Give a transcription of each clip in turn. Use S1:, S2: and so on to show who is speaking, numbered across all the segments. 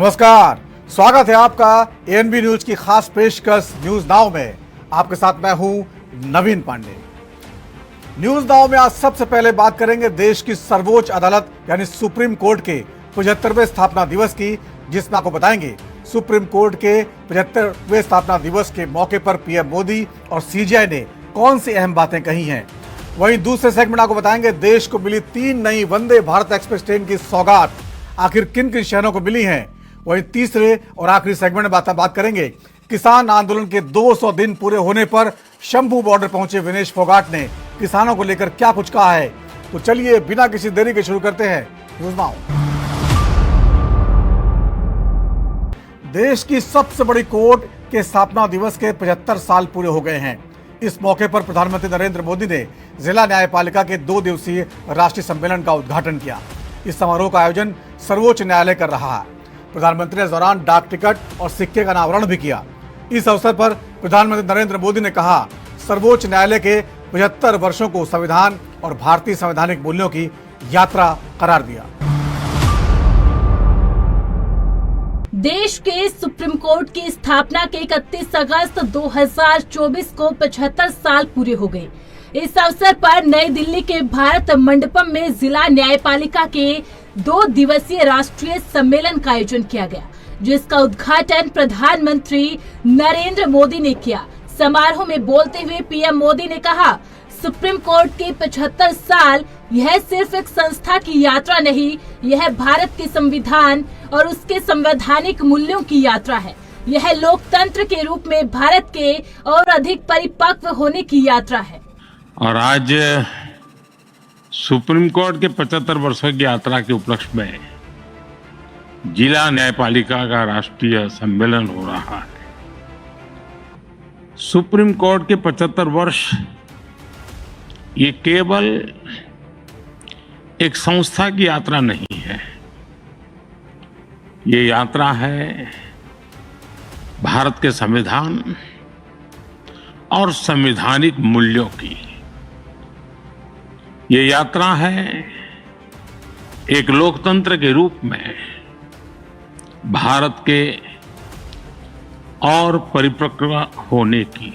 S1: नमस्कार, स्वागत है आपका एएनबी न्यूज की खास पेशकश न्यूज नाउ में। आपके साथ मैं हूं नवीन पांडे। न्यूज नाउ में आज सबसे पहले बात करेंगे देश की सर्वोच्च अदालत यानी सुप्रीम कोर्ट के 75वें स्थापना दिवस की, जिसमें आपको बताएंगे सुप्रीम कोर्ट के 75वें स्थापना दिवस के मौके पर पीएम मोदी और सीजेआई ने कौन सी अहम बातें कही हैं। वहीं दूसरे सेगमेंट आपको बताएंगे देश को मिली 3 नई वंदे भारत एक्सप्रेस ट्रेन की सौगात आखिर किन किन शहरों को मिली है। वहीं तीसरे और आखिरी सेगमेंट में बात करेंगे किसान आंदोलन के 200 दिन पूरे होने पर शंभू बॉर्डर पहुंचे विनेश फोगाट ने किसानों को लेकर क्या कुछ कहा है। तो चलिए बिना किसी देरी के शुरू करते हैं न्यूज नाउ। देश की सबसे बड़ी कोर्ट के स्थापना दिवस के 75 साल पूरे हो गए हैं। इस मौके पर प्रधानमंत्री नरेंद्र मोदी ने जिला न्यायपालिका के 2 दिवसीय राष्ट्रीय सम्मेलन का उद्घाटन किया। इस समारोह का आयोजन सर्वोच्च न्यायालय कर रहा है। प्रधानमंत्री ने इस दौरान डाक टिकट और सिक्के का अनावरण भी किया। इस अवसर पर प्रधानमंत्री नरेंद्र मोदी ने कहा, सर्वोच्च न्यायालय के 75 वर्षों को संविधान और भारतीय संवैधानिक मूल्यों की यात्रा करार दिया।
S2: देश के सुप्रीम कोर्ट की स्थापना के 31 अगस्त 2024 को 75 साल पूरे हो गए। इस अवसर पर नई दिल्ली के भारत मंडपम में जिला न्यायपालिका के 2 दिवसीय राष्ट्रीय सम्मेलन का आयोजन किया गया, जिसका उद्घाटन प्रधानमंत्री नरेंद्र मोदी ने किया। समारोह में बोलते हुए पीएम मोदी ने कहा, सुप्रीम कोर्ट के 75 साल यह सिर्फ एक संस्था की यात्रा नहीं, यह भारत के संविधान और उसके संवैधानिक मूल्यों की यात्रा है। यह लोकतंत्र के रूप में भारत के और अधिक परिपक्व होने की यात्रा है।
S3: और आज सुप्रीम कोर्ट के 75 वर्षों की यात्रा के उपलक्ष्य में जिला न्यायपालिका का राष्ट्रीय सम्मेलन हो रहा है। सुप्रीम कोर्ट के 75 वर्ष ये केवल एक संस्था की यात्रा नहीं है, ये यात्रा है भारत के संविधान और संवैधानिक मूल्यों की। ये यात्रा है एक लोकतंत्र के रूप में भारत के और परिपक्व होने की।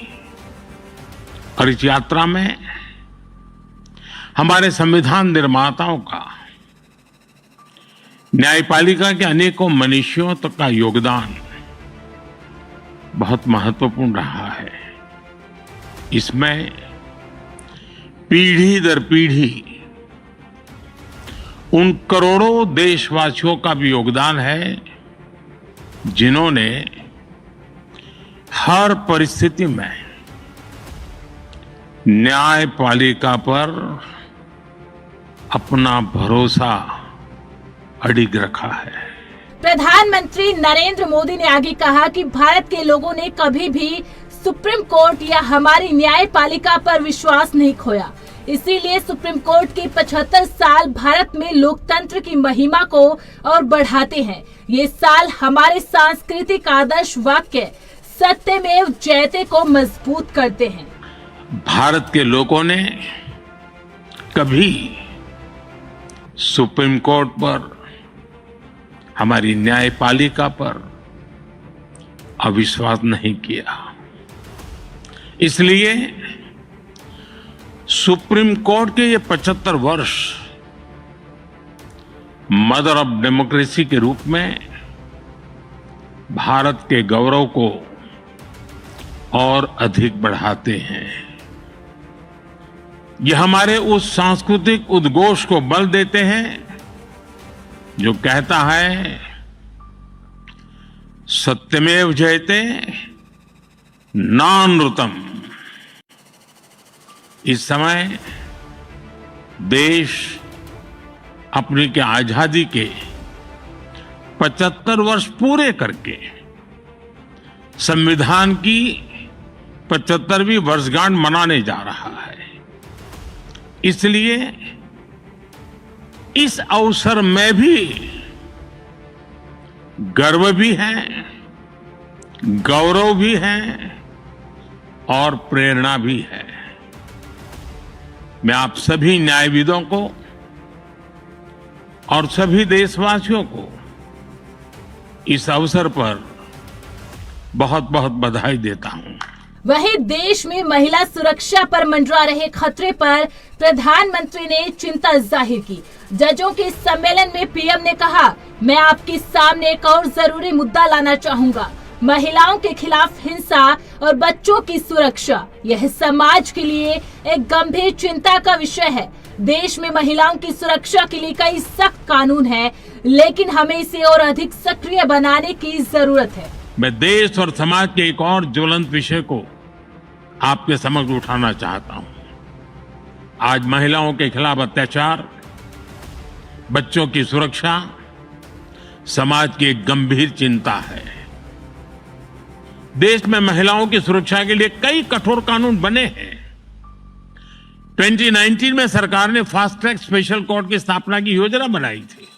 S3: और इस यात्रा में हमारे संविधान निर्माताओं का, न्यायपालिका के अनेकों मनुष्यों तक का योगदान बहुत महत्वपूर्ण रहा है। इसमें पीढ़ी दर पीढ़ी उन करोड़ों देशवासियों का भी योगदान है जिन्होंने हर परिस्थिति में न्यायपालिका पर अपना भरोसा अडिग रखा है।
S2: प्रधानमंत्री नरेंद्र मोदी ने आगे कहा कि भारत के लोगों ने कभी भी सुप्रीम कोर्ट या हमारी न्यायपालिका पर विश्वास नहीं खोया। इसीलिए सुप्रीम कोर्ट के 75 साल भारत में लोकतंत्र की महिमा को और बढ़ाते हैं। ये साल हमारे सांस्कृतिक आदर्श वाक्य सत्यमेव जयते को मजबूत करते हैं।
S3: भारत के लोगों ने कभी सुप्रीम कोर्ट पर, हमारी न्यायपालिका पर अविश्वास नहीं किया। इसलिए सुप्रीम कोर्ट के ये 75 वर्ष मदर ऑफ डेमोक्रेसी के रूप में भारत के गौरव को और अधिक बढ़ाते हैं। ये हमारे उस सांस्कृतिक उद्घोष को बल देते हैं जो कहता है, सत्यमेव जयते नानृतम। इस समय देश अपनी के आजादी के 75 वर्ष पूरे करके संविधान की 75वीं वर्षगांठ मनाने जा रहा है। इसलिए इस अवसर में भी गर्व भी है, गौरव भी है और प्रेरणा भी है। मैं आप सभी न्यायविदों को और सभी देशवासियों को इस अवसर पर बहुत बहुत बधाई देता हूं।
S2: वहीं देश में महिला सुरक्षा पर मंडरा रहे खतरे पर प्रधानमंत्री ने चिंता जाहिर की। जजों के सम्मेलन में पीएम ने कहा, मैं आपके सामने एक और जरूरी मुद्दा लाना चाहूंगा, महिलाओं के खिलाफ हिंसा और बच्चों की सुरक्षा। यह समाज के लिए एक गंभीर चिंता का विषय है। देश में महिलाओं की सुरक्षा के लिए कई सख्त कानून हैं, लेकिन हमें इसे और अधिक सक्रिय बनाने की जरूरत है।
S3: मैं देश और समाज के एक और ज्वलंत विषय को आपके समक्ष उठाना चाहता हूं। आज महिलाओं के खिलाफ अत्याचार, बच्चों की सुरक्षा समाज की एक गंभीर चिंता है। देश में महिलाओं की सुरक्षा के लिए कई कठोर कानून बने हैं। 2019 में सरकार ने फास्ट ट्रैक स्पेशल कोर्ट की स्थापना की योजना बनाई थी।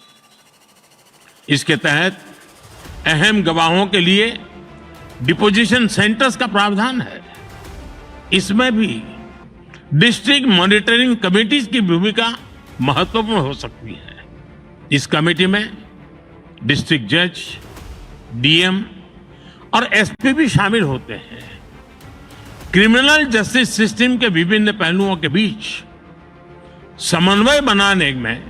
S3: इसके तहत अहम गवाहों के लिए डिपोजिशन सेंटर्स का प्रावधान है। इसमें भी डिस्ट्रिक्ट मॉनिटरिंग कमेटीज की भूमिका महत्वपूर्ण हो सकती है। इस कमेटी में डिस्ट्रिक्ट जज, डीएम और एसपी भी शामिल होते हैं। क्रिमिनल जस्टिस सिस्टम के विभिन्न पहलुओं के बीच समन्वय बनाने में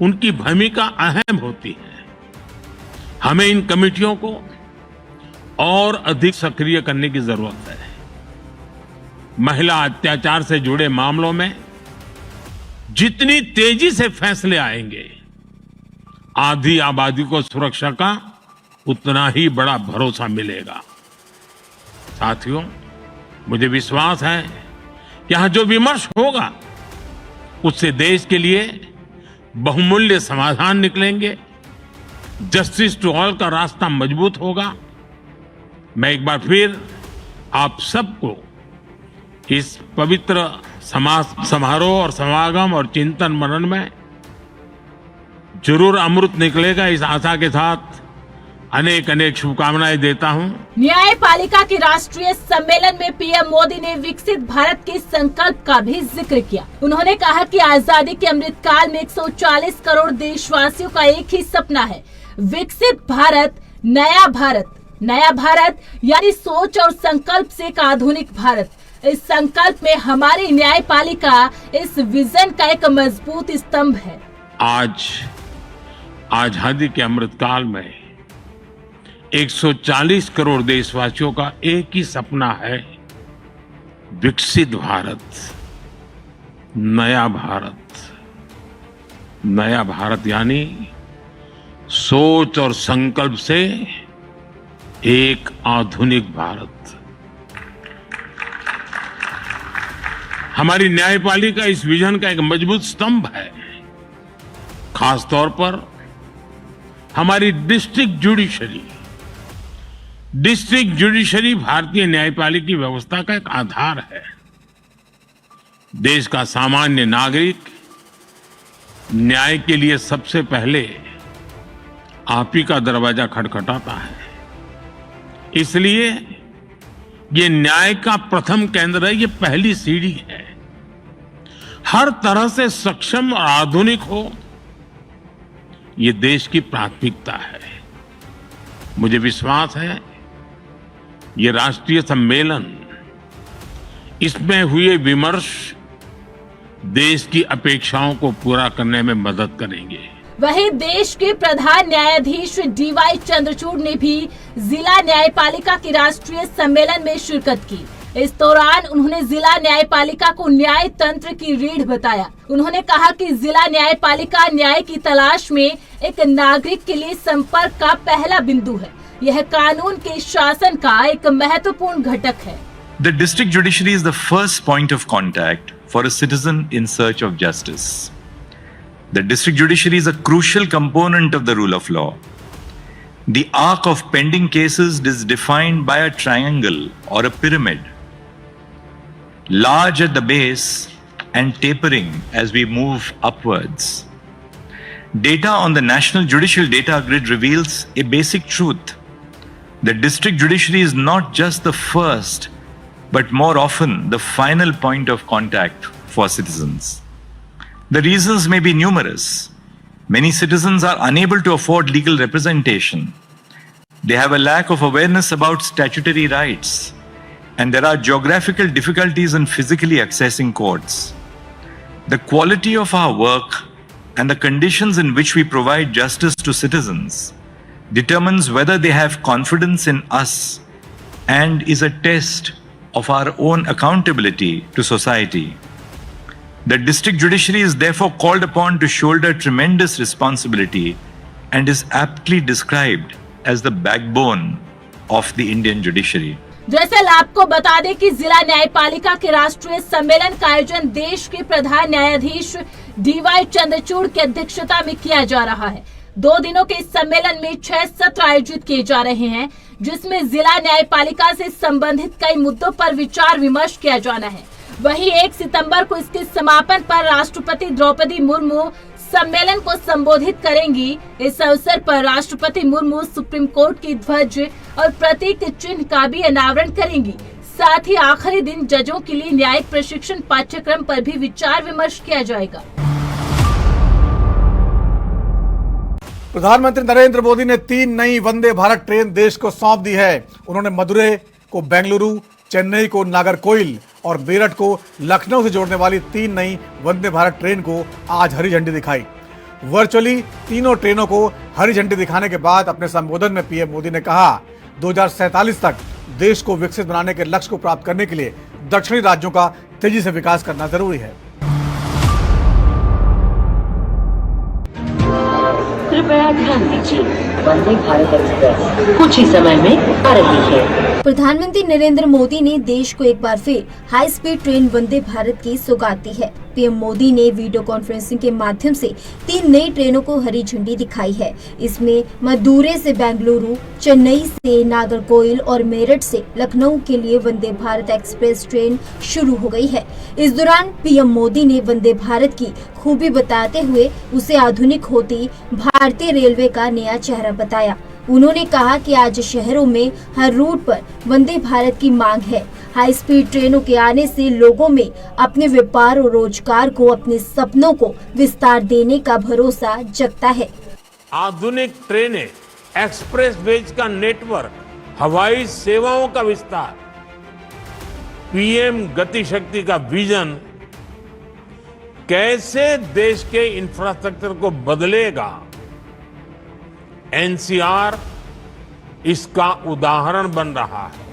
S3: उनकी भूमिका अहम होती है। हमें इन कमेटियों को और अधिक सक्रिय करने की जरूरत है। महिला अत्याचार से जुड़े मामलों में जितनी तेजी से फैसले आएंगे, आधी आबादी को सुरक्षा का उतना ही बड़ा भरोसा मिलेगा। साथियों, मुझे विश्वास है कि यहां जो विमर्श होगा उससे देश के लिए बहुमूल्य समाधान निकलेंगे। जस्टिस टू ऑल का रास्ता मजबूत होगा। मैं एक बार फिर आप सबको इस पवित्र समारोह और समागम और चिंतन मनन में जरूर अमृत निकलेगा, इस आशा के साथ अनेक अनेक शुभकामनाएं देता हूं।
S2: न्यायपालिका के राष्ट्रीय सम्मेलन में पीएम मोदी ने विकसित भारत के संकल्प का भी जिक्र किया। उन्होंने कहा कि आजादी के अमृत काल में 140 करोड़ देशवासियों का एक ही सपना है, विकसित भारत, नया भारत। नया भारत यानी सोच और संकल्प से एक आधुनिक भारत। इस संकल्प में हमारी न्यायपालिका इस विजन का एक मजबूत स्तंभ है।
S3: आज आजादी के अमृत काल में 140 करोड़ देशवासियों का एक ही सपना है, विकसित भारत, नया भारत। नया भारत यानी सोच और संकल्प से एक आधुनिक भारत। हमारी न्यायपालिका इस विजन का एक मजबूत स्तंभ है। खास तौर पर हमारी डिस्ट्रिक्ट जुडिशरी भारतीय न्यायपालिका व्यवस्था का एक आधार है। देश का सामान्य नागरिक न्याय के लिए सबसे पहले आप ही का दरवाजा खटखटाता है। इसलिए ये न्याय का प्रथम केंद्र है, ये पहली सीढ़ी है। हर तरह से सक्षम और आधुनिक हो, ये देश की प्राथमिकता है। मुझे विश्वास है ये राष्ट्रीय सम्मेलन, इसमें हुए विमर्श देश की अपेक्षाओं को पूरा करने में मदद करेंगे।
S2: वहीं देश के प्रधान न्यायाधीश डीवाई चंद्रचूड़ ने भी जिला न्यायपालिका के राष्ट्रीय सम्मेलन में शिरकत की। इस दौरान उन्होंने जिला न्यायपालिका को न्याय तंत्र की रीढ़ बताया। उन्होंने कहा कि जिला न्यायपालिका न्याय की तलाश में एक नागरिक के लिए संपर्क का पहला बिंदु है। यह कानून के शासन का एक महत्वपूर्ण घटक है।
S4: The district judiciary is the first point of contact for a citizen in search of justice. The district judiciary is a crucial component of the rule of law. The arc of pending cases is defined by a triangle or a pyramid, large at the base and tapering as we move upwards. Data on the National Judicial Data Grid reveals a basic truth. The district judiciary is not just the first, but more often the final point of contact for citizens. The reasons may be numerous. Many citizens are unable to afford legal representation. They have a lack of awareness about statutory rights, and there are geographical difficulties in physically accessing courts. The quality of our work and the conditions in which we provide justice to citizens determines whether they have confidence in us and is a test of our own accountability to society. The district judiciary is therefore called upon to shoulder tremendous responsibility and is aptly described as the backbone of the Indian judiciary.
S2: दरअसल आपको बता दें कि जिला न्यायपालिका के राष्ट्रीय सम्मेलन का आयोजन देश के प्रधान न्यायाधीश डीवाई चंद्रचूड़ की अध्यक्षता में किया जा रहा है। 2 दिनों के इस सम्मेलन में 6 सत्र आयोजित किए जा रहे हैं, जिसमें जिला न्यायपालिका से संबंधित कई मुद्दों पर विचार विमर्श किया जाना है। वहीं 1 सितंबर को इसके समापन पर राष्ट्रपति द्रौपदी मुर्मू सम्मेलन को संबोधित करेंगी। इस अवसर पर राष्ट्रपति मुर्मू सुप्रीम कोर्ट की ध्वज और प्रतीक चिन्ह का भी अनावरण करेंगी। साथ ही आखिरी दिन जजों के लिए न्यायिक प्रशिक्षण पाठ्यक्रम पर भी विचार विमर्श किया जाएगा।
S1: प्रधानमंत्री नरेंद्र मोदी ने 3 नई वंदे भारत ट्रेन देश को सौंप दी है। उन्होंने मदुरै को बेंगलुरु, चेन्नई को नागरकोइल और मेरठ को लखनऊ से जोड़ने वाली 3 नई वंदे भारत ट्रेन को आज हरी झंडी दिखाई। वर्चुअली तीनों ट्रेनों को हरी झंडी दिखाने के बाद अपने संबोधन में पीएम मोदी ने कहा, 2047 तक देश को विकसित बनाने के लक्ष्य को प्राप्त करने के लिए दक्षिणी राज्यों का तेजी से विकास करना जरूरी है।
S5: कृपया ध्यान दीजिए, वंदे भारत एक्सप्रेस कुछ ही समय में आ रही है।
S6: प्रधानमंत्री नरेंद्र मोदी ने देश को एक बार फिर high speed train Vande Bharat की सौगात दी है। पीएम मोदी ने वीडियो कॉन्फ्रेंसिंग के माध्यम से 3 नई ट्रेनों को हरी झंडी दिखाई है। इसमें मदुरै से बेंगलुरु, चेन्नई से नागरकोइल और मेरठ से लखनऊ के लिए वंदे भारत एक्सप्रेस ट्रेन शुरू हो गई है। इस दौरान पीएम मोदी ने वंदे भारत की खूबी बताते हुए उसे आधुनिक होती भारतीय रेलवे का नया चेहरा बताया। उन्होंने कहा कि आज शहरों में हर रूट पर वंदे भारत की मांग है। हाई स्पीड ट्रेनों के आने से लोगों में अपने व्यापार और रोजगार को, अपने सपनों को विस्तार देने का भरोसा जगता है।
S3: आधुनिक ट्रेनें, एक्सप्रेस वेज का नेटवर्क, हवाई सेवाओं का विस्तार, पीएम गति शक्ति का विजन कैसे देश के इंफ्रास्ट्रक्चर को बदलेगा, एनसीआर इसका उदाहरण बन रहा है।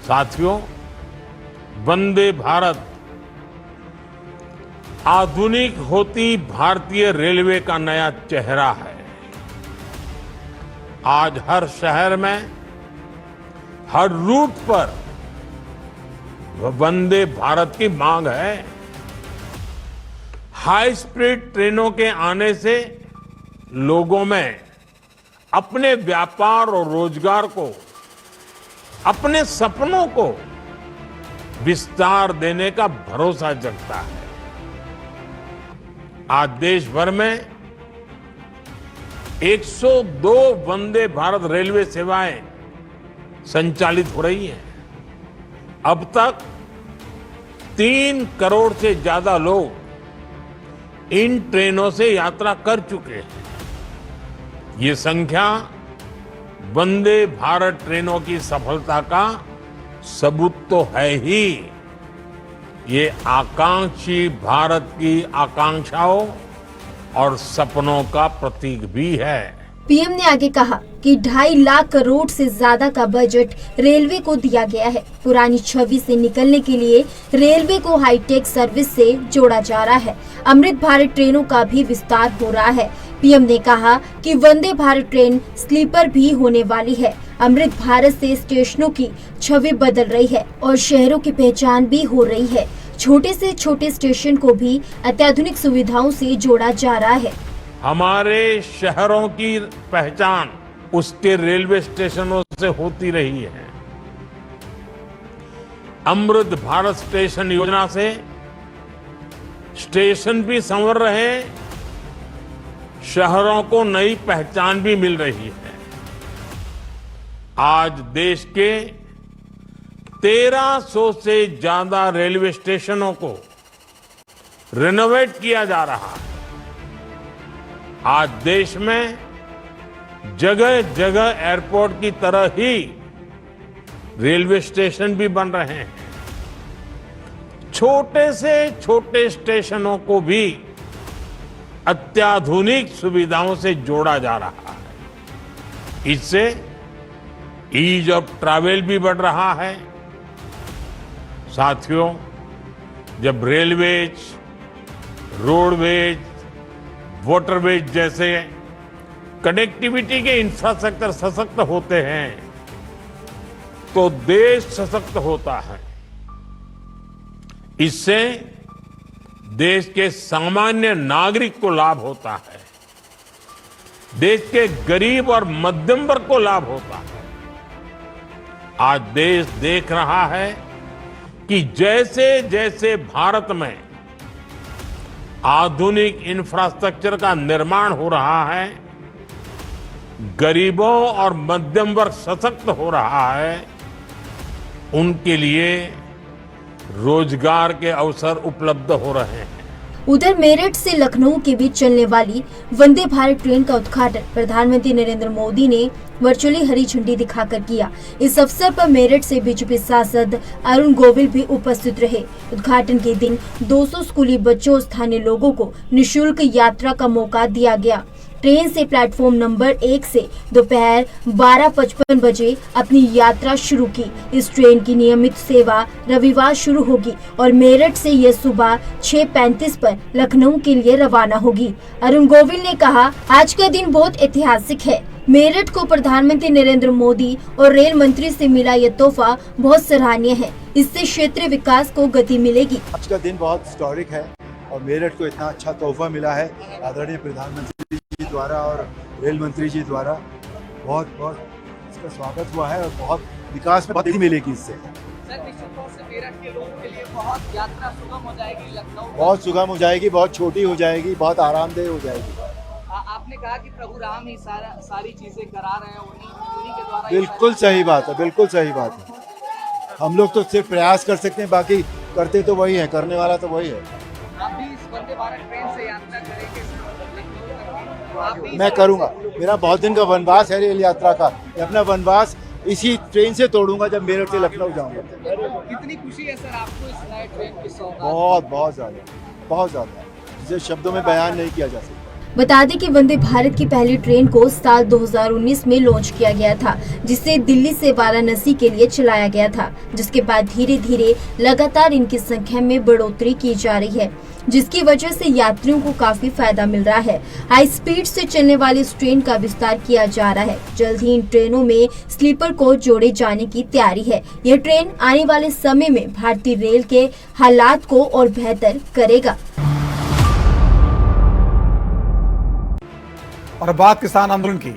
S3: साथियों, वंदे भारत आधुनिक होती भारतीय रेलवे का नया चेहरा है। आज हर शहर में, हर रूट पर वंदे भारत की मांग है। हाई स्पीड ट्रेनों के आने से लोगों में अपने व्यापार और रोजगार को, अपने सपनों को विस्तार देने का भरोसा जगता है। आज देश भर में 102 वंदे भारत रेलवे सेवाएं संचालित हो रही हैं। अब तक 3 करोड़ से ज्यादा लोग इन ट्रेनों से यात्रा कर चुके हैं। ये संख्या वंदे भारत ट्रेनों की सफलता का सबूत तो है ही, ये आकांक्षी भारत की आकांक्षाओं और सपनों का प्रतीक भी है।
S6: पीएम ने आगे कहा कि 2.5 लाख करोड़ से ज्यादा का बजट रेलवे को दिया गया है। पुरानी छवि से निकलने के लिए रेलवे को हाईटेक सर्विस से जोड़ा जा रहा है। अमृत भारत ट्रेनों का भी विस्तार हो रहा है। पीएम ने कहा कि वंदे भारत ट्रेन स्लीपर भी होने वाली है। अमृत भारत से स्टेशनों की छवि बदल रही है और शहरों की पहचान भी हो रही है। छोटे से छोटे स्टेशन को भी अत्याधुनिक सुविधाओं से जोड़ा जा रहा है।
S3: हमारे शहरों की पहचान उसके रेलवे स्टेशनों से होती रही है। अमृत भारत स्टेशन योजना से स्टेशन भी संवर रहे, शहरों को नई पहचान भी मिल रही है। आज देश के 1300 से ज्यादा रेलवे स्टेशनों को रिनोवेट किया जा रहा है। आज देश में जगह जगह एयरपोर्ट की तरह ही रेलवे स्टेशन भी बन रहे हैं। छोटे से छोटे स्टेशनों को भी अत्याधुनिक सुविधाओं से जोड़ा जा रहा है। इससे ईज ऑफ ट्रैवल भी बढ़ रहा है। साथियों, जब रेलवेज, रोडवेज, वाटरवेज जैसे कनेक्टिविटी के इंफ्रास्ट्रक्चर सशक्त होते हैं तो देश सशक्त होता है। इससे देश के सामान्य नागरिक को लाभ होता है, देश के गरीब और मध्यम वर्ग को लाभ होता है। आज देश देख रहा है कि जैसे जैसे भारत में आधुनिक इंफ्रास्ट्रक्चर का निर्माण हो रहा है, गरीबों और मध्यम वर्ग सशक्त हो रहा है, उनके लिए रोजगार के अवसर उपलब्ध हो रहे हैं।
S6: उधर मेरठ से लखनऊ के बीच चलने वाली वंदे भारत ट्रेन का उद्घाटन प्रधानमंत्री नरेंद्र मोदी ने वर्चुअली हरी झंडी दिखाकर किया। इस अवसर पर मेरठ से बीजेपी सांसद अरुण गोविल भी उपस्थित रहे। उद्घाटन के दिन 200 स्कूली बच्चों और स्थानीय लोगों को निःशुल्क यात्रा का मौका दिया गया। ट्रेन से प्लेटफॉर्म नंबर 1 से दोपहर 12:55 बजे अपनी यात्रा शुरू की। इस ट्रेन की नियमित सेवा रविवार शुरू होगी और मेरठ से यह सुबह 6:35 पर लखनऊ के लिए रवाना होगी। अरुण गोविल ने कहा, आज का दिन बहुत ऐतिहासिक है। मेरठ को प्रधानमंत्री नरेंद्र मोदी और रेल मंत्री से मिला यह तोहफा बहुत सराहनीय है। इससे क्षेत्रीय विकास को गति मिलेगी।
S7: आज का दिन बहुत हिस्टोरिक है और मेरठ को इतना अच्छा तोहफा मिला है आदरणीय प्रधानमंत्री जी द्वारा और रेल मंत्री जी द्वारा। बहुत बहुत इसका स्वागत हुआ है और बहुत विकास में गति मिलेगी इससे।
S8: सर, निश्चित तौर से मेरठ के लोगों के लिए बहुत यात्रा सुगम हो जाएगी। लखनऊ
S7: बहुत सुगम हो जाएगी, बहुत छोटी हो जाएगी, बहुत आरामदेह हो जाएगी।
S8: आपने कहा कि प्रभु राम ही सारी चीजें करा रहे हैं, उन्हीं के द्वारा।
S7: बिल्कुल सही बात है, बिल्कुल सही बात है। हम लोग तो सिर्फ प्रयास कर सकते हैं, बाकी करते तो वही है, करने वाला तो वही है।
S8: आप भी इस वंदे भारत ट्रेन से यात्रा करेंगे?
S7: मैं करूंगा। मेरा बहुत दिन का वनवास है रेल यात्रा का। मैं अपना वनवास इसी ट्रेन से तोड़ूंगा जब मेरठ से लखनऊ जाऊंगा।
S8: कितनी खुशी है सर आपको इस नए ट्रेन की सौगात?
S7: बहुत ज्यादा, जिसे शब्दों में बयान नहीं किया जा सकता।
S6: बता दें कि वंदे भारत की पहली ट्रेन को साल 2019 में लॉन्च किया गया था, जिसे दिल्ली से वाराणसी के लिए चलाया गया था, जिसके बाद धीरे धीरे लगातार इनकी संख्या में बढ़ोतरी की जा रही है, जिसकी वजह से यात्रियों को काफी फायदा मिल रहा है। हाई स्पीड से चलने वाली इस ट्रेन का विस्तार किया जा रहा है। जल्द ही इन ट्रेनों में स्लीपर कोच जोड़े जाने की तैयारी है। यह ट्रेन आने वाले समय में भारतीय रेल के हालात को और बेहतर करेगा।
S1: और बात किसान आंदोलन की।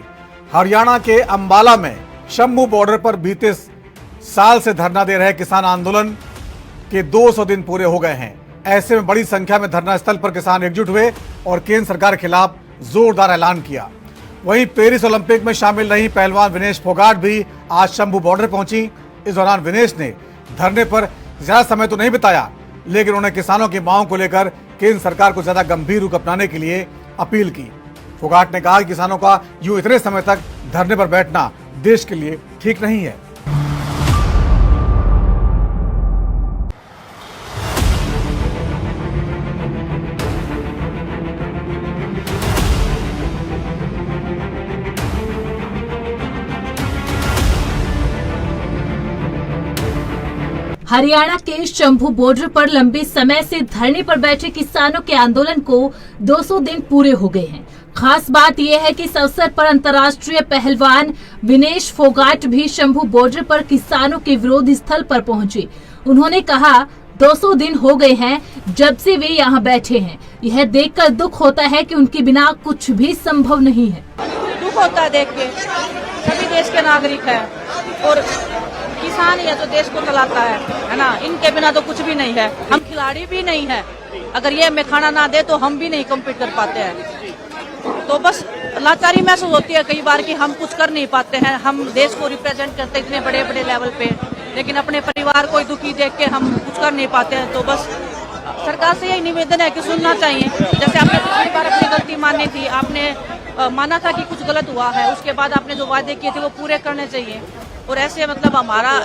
S1: हरियाणा के अंबाला में शंभू बॉर्डर पर बीते साल से धरना दे रहे किसान आंदोलन के 200 दिन पूरे हो गए हैं। ऐसे में बड़ी संख्या में धरना स्थल पर किसान एकजुट हुए और केंद्र सरकार के खिलाफ जोरदार ऐलान किया। वहीं पेरिस ओलंपिक में शामिल रही पहलवान विनेश फोगाट भी आज शंभू बॉर्डर पहुंची। इस दौरान विनेश ने धरने पर ज्यादा समय तो नहीं बिताया, लेकिन उन्होंने किसानों की मांगों को लेकर केंद्र सरकार को ज्यादा गंभीर रुख अपनाने के लिए अपील की। फोगाट ने कहा कि किसानों का यूं इतने समय तक धरने पर बैठना देश के लिए ठीक नहीं है।
S2: हरियाणा के शंभू बॉर्डर पर लंबे समय से धरने पर बैठे किसानों के आंदोलन को 200 दिन पूरे हो गए हैं। खास बात यह है कि इस अवसर पर अंतर्राष्ट्रीय पहलवान विनेश फोगाट भी शंभू बॉर्डर पर किसानों के विरोध स्थल पर पहुंचे। उन्होंने कहा, 200 दिन हो गए हैं जब से वे यहाँ बैठे हैं। यह देखकर दुख होता है कि उनके बिना कुछ भी संभव नहीं है।
S9: दुख होता है देख के। सभी देश के नागरिक हैं और किसान ही है तो देश को चलाता है ना। इनके बिना तो कुछ भी नहीं है। हम खिलाड़ी भी नहीं है। अगर ये हमें खाना ना दे तो हम भी नहीं कम्पीट कर पाते हैं। तो बस लाचारी महसूस होती है कई बार कि हम कुछ कर नहीं पाते हैं। हम देश को रिप्रेजेंट करते इतने बड़े बड़े लेवल पे, लेकिन अपने परिवार को दुखी देख के हम कुछ कर नहीं पाते हैं। तो बस सरकार से यही निवेदन है कि सुनना चाहिए। जैसे आपने पिछली बार अपनी गलती मानी थी, आपने माना था कि कुछ गलत हुआ है, उसके बाद आपने जो वादे किए थे वो पूरे करने चाहिए। और ऐसे मतलब हमारा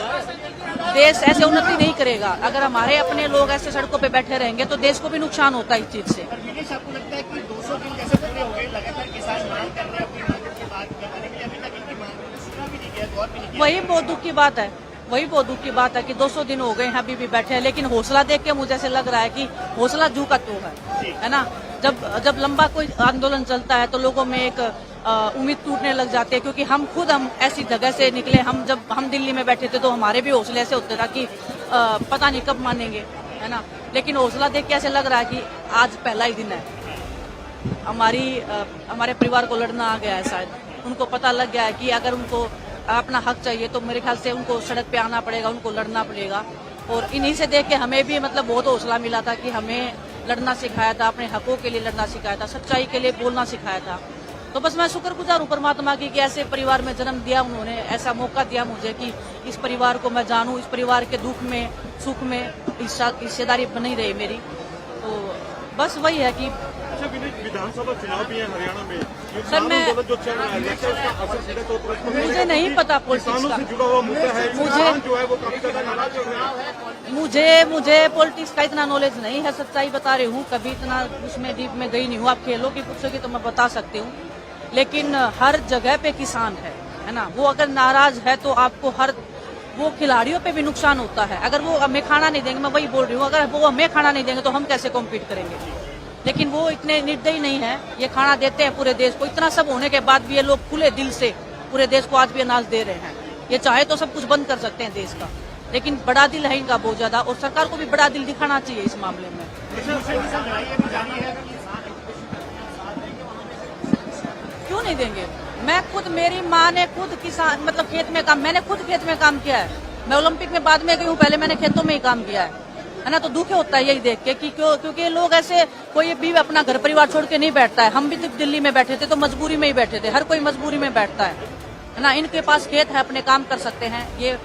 S9: देश ऐसे उन्नति नहीं करेगा। अगर हमारे अपने लोग ऐसे सड़कों पे बैठे रहेंगे तो देश को भी नुकसान होता है इस चीज से।
S10: आपको लगता है कि 200 दिन कैसे पूरे हो गए, लगातार किसान मांग कर रहे हैं अपनी मांगों की बात करने के लिए, अभी तक इनकी मांग सुना भी नहीं गया, गौर भी नहीं किया।
S9: वही बहुत दुख की बात है, वही बहुत दुख की बात है कि 200 दिन हो गए हैं अभी भी बैठे हैं। लेकिन हौसला देख के मुझे ऐसे लग रहा है कि हौसला जू का तो है ना। जब लंबा कोई आंदोलन चलता है तो लोगों में एक उम्मीद टूटने लग जाती है, क्योंकि हम ऐसी जगह से निकले। जब हम दिल्ली में बैठे थे तो हमारे भी हौसले ऐसे होते था कि पता नहीं कब मानेंगे, है ना। लेकिन हौसला देख के ऐसे लग रहा है कि आज पहला ही दिन है। हमारे परिवार को लड़ना आ गया है, शायद उनको पता लग गया है कि अगर उनको अपना हक चाहिए तो मेरे ख्याल से उनको सड़क पे आना पड़ेगा, उनको लड़ना पड़ेगा। और इन्हीं से देख के हमें भी मतलब बहुत हौसला मिला था कि हमें लड़ना सिखाया था, अपने हकों के लिए लड़ना सिखाया था, सच्चाई के लिए बोलना सिखाया था। तो बस मैं शुक्रगुजार हूँ परमात्मा की कि ऐसे परिवार में जन्म दिया उन्होंने, ऐसा मौका दिया मुझे कि इस परिवार को मैं जानूं, इस परिवार के दुख में सुख में हिस्सेदारी बनी रही मेरी। तो बस वही है कि
S10: विधानसभा चुनाव भी है हरियाणा में,
S9: सर मैं
S10: जो चल रहा है उसका असर सीधे तौर पर
S9: मुझे नहीं पता पॉलिटिक्स का,
S10: जुड़ा हुआ मुद्दा है,
S9: मुझे
S10: जो है वो काफी ज्यादा नाराज हो रहा है।
S9: मुझे पॉलिटिक्स का इतना नॉलेज नहीं है, सच्चाई बता रही हूँ। कभी इतना उसमें डीप में गई नहीं हूँ। आप खेलों की पूछोगे तो मैं बता सकती हूँ, लेकिन हर जगह पे किसान है ना। वो अगर नाराज है तो आपको वो खिलाड़ियों पे भी नुकसान होता है। अगर वो हमें खाना नहीं देंगे, मैं वही बोल रही हूँ, अगर वो हमें खाना नहीं देंगे तो हम कैसे कॉम्पीट करेंगे। लेकिन वो इतने निर्दयी नहीं है, ये खाना देते हैं पूरे देश को। इतना सब होने के बाद भी ये लोग खुले दिल से पूरे देश को आज भी अनाज दे रहे हैं। ये चाहे तो सब कुछ बंद कर सकते हैं देश का, लेकिन बड़ा दिल है इनका बहुत ज्यादा, और सरकार को भी बड़ा दिल दिखाना चाहिए इस मामले में। क्यों नहीं देंगे? मैं खुद, मेरी माँ ने खुद किसान मतलब खेत में काम, मैंने खुद खेत में काम किया है। मैं ओलंपिक में बाद में गई हूँ, पहले मैंने खेतों में ही काम किया है ना। तो दुख होता है यही देख के कि क्योंकि लोग ऐसे, कोई भी अपना घर परिवार छोड़ के नहीं बैठता है। हम भी जब दिल्ली में बैठे थे तो मजबूरी में ही बैठे थे, हर कोई मजबूरी में बैठता है ना। इनके पास खेत है, अपने काम कर सकते हैं। ये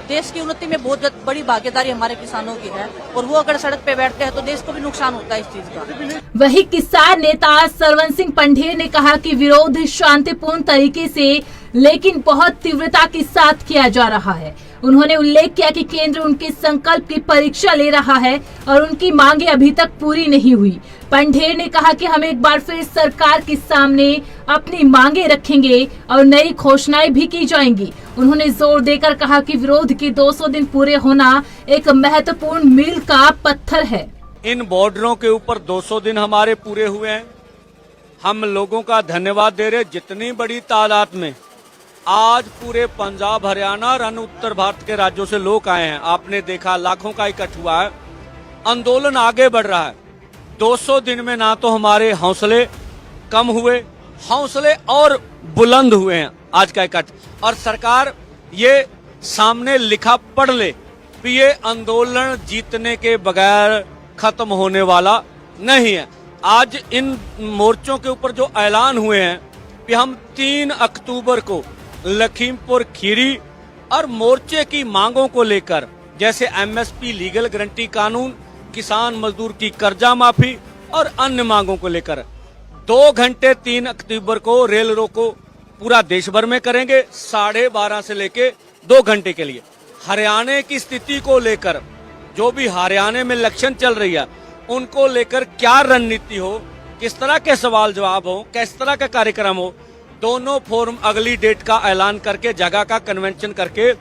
S9: देश की उन्नति में बहुत बड़ी भागीदारी हमारे किसानों की है, और वो अगर सड़क पे बैठते हैं तो देश को भी नुकसान होता है इस चीज का।
S2: वही किसान नेता सरवन सिंह पंढेर ने कहा कि विरोध शांतिपूर्ण तरीके से लेकिन बहुत तीव्रता के साथ किया जा रहा है। उन्होंने उल्लेख किया कि केंद्र उनके संकल्प की परीक्षा ले रहा है और उनकी मांगे अभी तक पूरी नहीं हुई। पंढेर ने कहा कि हम एक बार फिर सरकार के सामने अपनी मांगे रखेंगे और नई घोषणाएं भी की जाएंगी। उन्होंने जोर देकर कहा कि विरोध के 200 दिन पूरे होना एक महत्वपूर्ण मील का पत्थर है।
S11: इन बॉर्डरों के ऊपर 200 दिन हमारे पूरे हुए हैं। हम लोगों का धन्यवाद दे रहे, जितनी बड़ी तादाद में आज पूरे पंजाब, हरियाणा और अन्य उत्तर भारत के राज्यों से लोग आए हैं। आपने देखा लाखों का इकट्ठ हुआ है, आंदोलन आगे बढ़ रहा है। 200 दिन में ना तो हमारे हौसले कम हुए, हौसले और बुलंद हुए हैं आज का इकट्ठ। और सरकार ये सामने लिखा पढ़ ले कि ये आंदोलन जीतने के बगैर खत्म होने वाला नहीं है। आज इन मोर्चों के ऊपर जो ऐलान हुए हैं कि हम 3 अक्टूबर को लखीमपुर खीरी और मोर्चे की मांगों को लेकर, जैसे एमएसपी, लीगल गारंटी कानून, किसान मजदूर की कर्जा माफी और अन्य मांगों को लेकर 2 घंटे 3 अक्टूबर को रेल रोको पूरा देश भर में करेंगे, 12:30 से लेके 2 घंटे के लिए। हरियाणा की स्थिति को लेकर, जो भी हरियाणा में इलेक्शन चल रही है उनको लेकर क्या रणनीति हो, किस तरह के सवाल जवाब हो, किस तरह का कार्यक्रम हो, दोनों फोरम अगली डेट का ऐलान करके, जगह का कन्वेंशन करके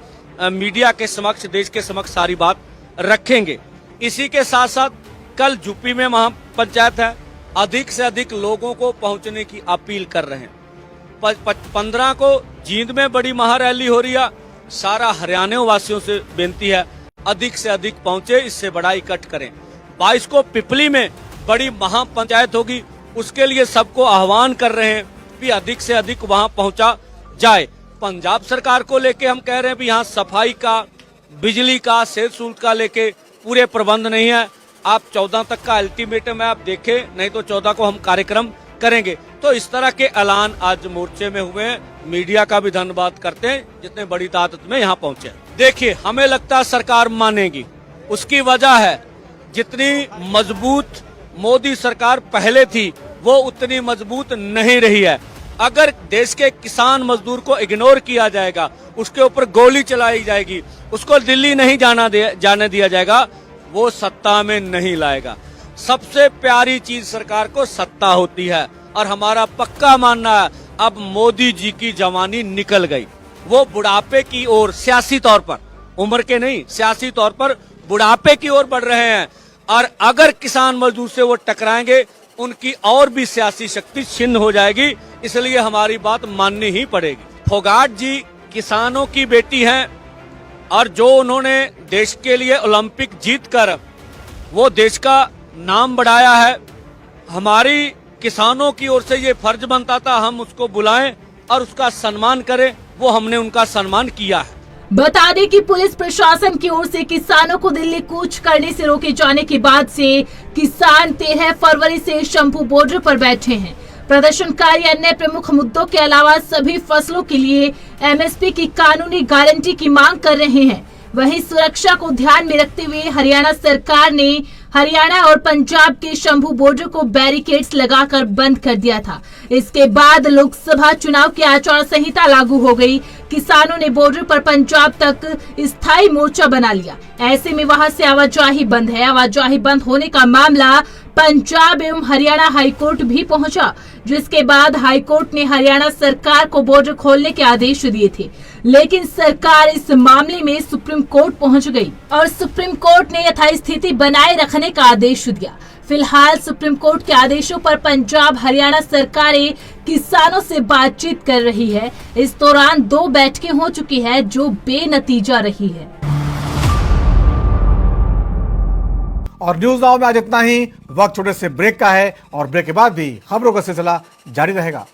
S11: मीडिया के समक्ष, देश के समक्ष सारी बात रखेंगे। इसी के साथ साथ कल यूपी में महापंचायत है, अधिक से अधिक लोगों को पहुंचने की अपील कर रहे हैं। 15 को जींद में बड़ी महारैली हो रही है। सारा हरियाणा वासियों से बेनती है अधिक से अधिक पहुंचे, इससे बड़ा इकट्ठ करें। 22 को पिपली में बड़ी महापंचायत होगी, उसके लिए सबको आह्वान कर रहे हैं कि अधिक से अधिक वहां पहुंचा जाए। पंजाब सरकार को लेके हम कह रहे हैं कि यहाँ सफाई का, बिजली का, सेल शुल्क का लेके पूरे प्रबंध नहीं है। आप 14 तक का अल्टीमेटम है, आप देखें, नहीं तो 14 को हम कार्यक्रम करेंगे। तो इस तरह के ऐलान आज मोर्चे में हुए हैं। मीडिया का भी धन्यवाद करते हैं जितने बड़ी तादाद में यहाँ पहुंचे। देखिए, हमें लगता है सरकार मानेगी। उसकी वजह है जितनी मजबूत मोदी सरकार पहले थी वो उतनी मजबूत नहीं रही है। अगर देश के किसान मजदूर को इग्नोर किया जाएगा, उसके ऊपर गोली चलाई जाएगी, उसको दिल्ली नहीं जाने दिया जाएगा, वो सत्ता में नहीं लाएगा। सबसे प्यारी चीज सरकार को सत्ता होती है और हमारा पक्का मानना है अब मोदी जी की जवानी निकल गई। वो बुढ़ापे की ओर सियासी तौर पर, उम्र के नहीं, सियासी तौर पर बुढ़ापे की ओर बढ़ रहे हैं और अगर किसान मजदूर से वो टकराएंगे उनकी और भी सियासी शक्ति छिन्न हो जाएगी। इसलिए हमारी बात माननी ही पड़ेगी। फोगाट जी किसानों की बेटी हैं और जो उन्होंने देश के लिए ओलंपिक जीतकर वो देश का नाम बढ़ाया है, हमारी किसानों की ओर से ये फर्ज बनता था हम उसको बुलाएं और उसका सम्मान करें। वो हमने उनका सम्मान किया है।
S2: बता दें कि पुलिस प्रशासन की ओर से किसानों को दिल्ली कूच करने से रोके जाने के बाद से किसान 13 फरवरी से शंभू बॉर्डर पर बैठे हैं। प्रदर्शनकारी अन्य प्रमुख मुद्दों के अलावा सभी फसलों के लिए एमएसपी की कानूनी गारंटी की मांग कर रहे हैं। वहीं सुरक्षा को ध्यान में रखते हुए हरियाणा सरकार ने हरियाणा और पंजाब के शंभू बॉर्डर को बैरिकेड्स लगाकर बंद कर दिया था। इसके बाद लोकसभा चुनाव की आचार संहिता लागू हो गई। किसानों ने बॉर्डर पर पंजाब तक स्थायी मोर्चा बना लिया। ऐसे में वहां से आवाजाही बंद है। आवाजाही बंद होने का मामला पंजाब एवं हरियाणा हाईकोर्ट भी पहुंचा, जिसके बाद हाईकोर्ट ने हरियाणा सरकार को बॉर्डर खोलने के आदेश दिए थे, लेकिन सरकार इस मामले में सुप्रीम कोर्ट पहुंच गई और सुप्रीम कोर्ट ने यथास्थिति स्थिति बनाए रखने का आदेश दिया। फिलहाल सुप्रीम कोर्ट के आदेशों पर पंजाब हरियाणा सरकारें किसानों से बातचीत कर रही है। इस दौरान 2 बैठकें हो चुकी है जो बेनतीजा रही है।
S1: और न्यूज नाउ में आज इतना ही। वक्त छोटे से ब्रेक का है और ब्रेक के बाद भी खबरों का सिलसिला जारी रहेगा।